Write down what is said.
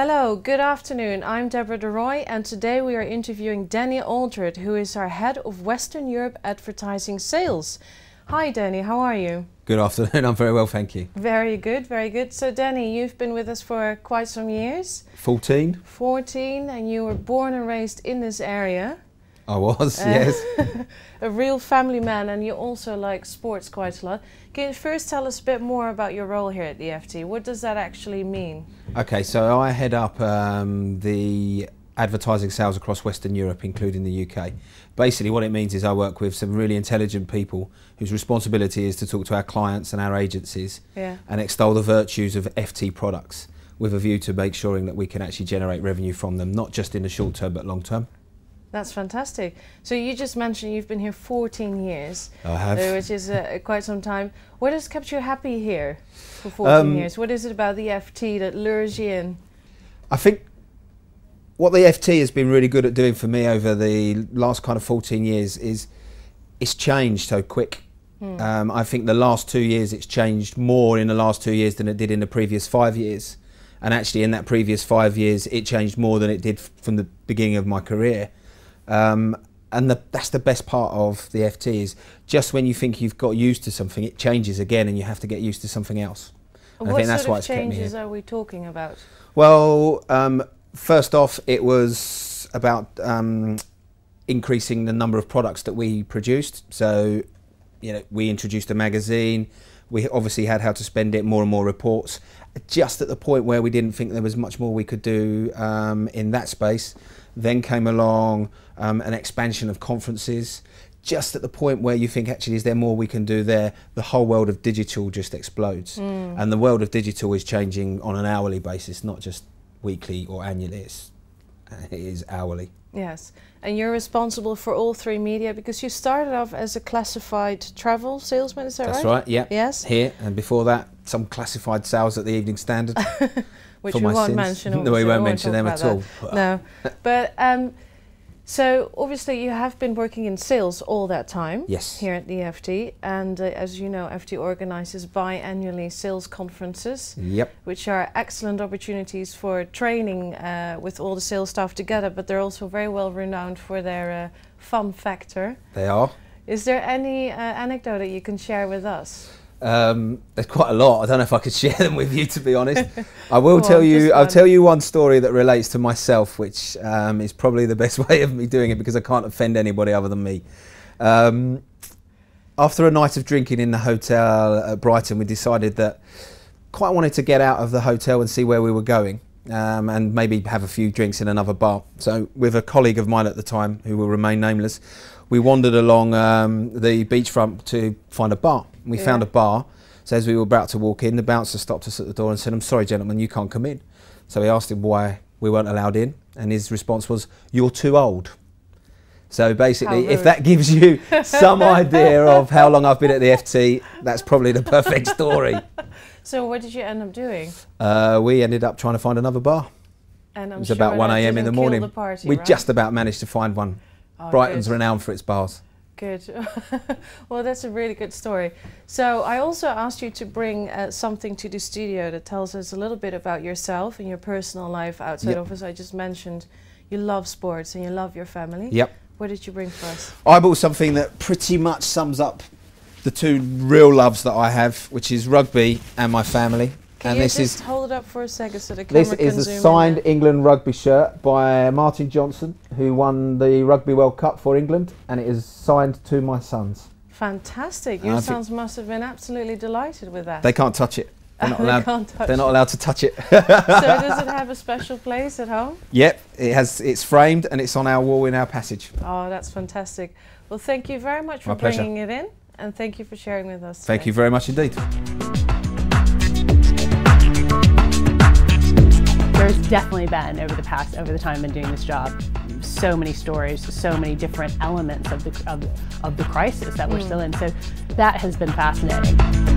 Hello, good afternoon. I'm Debora de Rooy and today we are interviewing Danny Aldred, who is our Head of Western Europe Advertising Sales. Hi Danny, how are you? Good afternoon, I'm very well, thank you. Very good, very good. So Danny, you've been with us for quite some years. 14? 14, and you were born and raised in this area. I was, yes. A real family man, and you also like sports quite a lot. Can you first tell us a bit more about your role here at the FT? What does that actually mean? Okay, so I head up the advertising sales across Western Europe, including the UK. Basically what it means is I work with some really intelligent people whose responsibility is to talk to our clients and our agencies and extol the virtues of FT products with a view to make sure that we can actually generate revenue from them, not just in the short term but long term. That's fantastic. So you just mentioned you've been here 14 years. I have. Which is quite some time. What has kept you happy here for 14 years? What is it about the FT that lures you in? I think what the FT has been really good at doing for me over the last kind of 14 years is it's changed so quick. I think the last 2 years it's changed more in the last 2 years than it did in the previous 5 years. And actually in that previous 5 years it changed more than it did from the beginning of my career. That's the best part of the FT is just when you think you've got used to something, it changes again and you have to get used to something else. I think that's why it's kept me here. What changes are we talking about? Well, first off, it was about increasing the number of products that we produced. So, you know, we introduced a magazine. We obviously had How to Spend It, more and more reports. Just at the point where we didn't think there was much more we could do in that space. Then came along an expansion of conferences. Just at the point where you think, actually, is there more we can do there? The whole world of digital just explodes. And the world of digital is changing on an hourly basis, not just weekly or annually. It is hourly. Yes, and you're responsible for all three media because you started off as a classified travel salesman, is that right? That's right, yeah. Yes. Here, and before that, some classified sales at the Evening Standard. Which we won't mention. No, we won't mention them at all. No, but so obviously you have been working in sales all that time. Yes. Here at the FT, and as you know, FT organises biannually sales conferences. Yep. Which are excellent opportunities for training with all the sales staff together, but they're also very well renowned for their fun factor. They are. Is there any anecdote that you can share with us? There's quite a lot. I don't know if I could share them with you, to be honest. I will tell you. I'll tell you one story that relates to myself, which is probably the best way of me doing it because I can't offend anybody other than me. After a night of drinking in the hotel at Brighton, we decided that quite wanted to get out of the hotel and see where we were going, and maybe have a few drinks in another bar. So, with a colleague of mine at the time, who will remain nameless, we wandered along the beachfront to find a bar. We found a bar, so as we were about to walk in, the bouncer stopped us at the door and said, "I'm sorry gentlemen, you can't come in." So we asked him why we weren't allowed in, and his response was, "You're too old." So basically, if that gives you some idea of how long I've been at the FT, that's probably the perfect story. So what did you end up doing? We ended up trying to find another bar. And it was about 1 AM in the morning. We just about managed to find one. Brighton's renowned for its bars. Good. Well, that's a really good story. So I also asked you to bring something to the studio that tells us a little bit about yourself and your personal life outside of us. I just mentioned you love sports and you love your family. Yep. What did you bring for us? I bought something that pretty much sums up the two real loves that I have, which is rugby and my family. Can you just hold it up for a second so the camera can zoom in? This is a signed England rugby shirt by Martin Johnson, who won the Rugby World Cup for England, and it is signed to my sons. Fantastic. Your sons must have been absolutely delighted with that. They can't touch it. They're not allowed, they're not allowed to touch it. So does it have a special place at home? Yep, it has. It's framed and it's on our wall in our passage. Oh, that's fantastic. Well, thank you very much for bringing it in, and thank you for sharing with us today. Thank you very much indeed. There's definitely been, over the time I've been doing this job, so many stories, so many different elements of the crisis that we're still in. So that has been fascinating.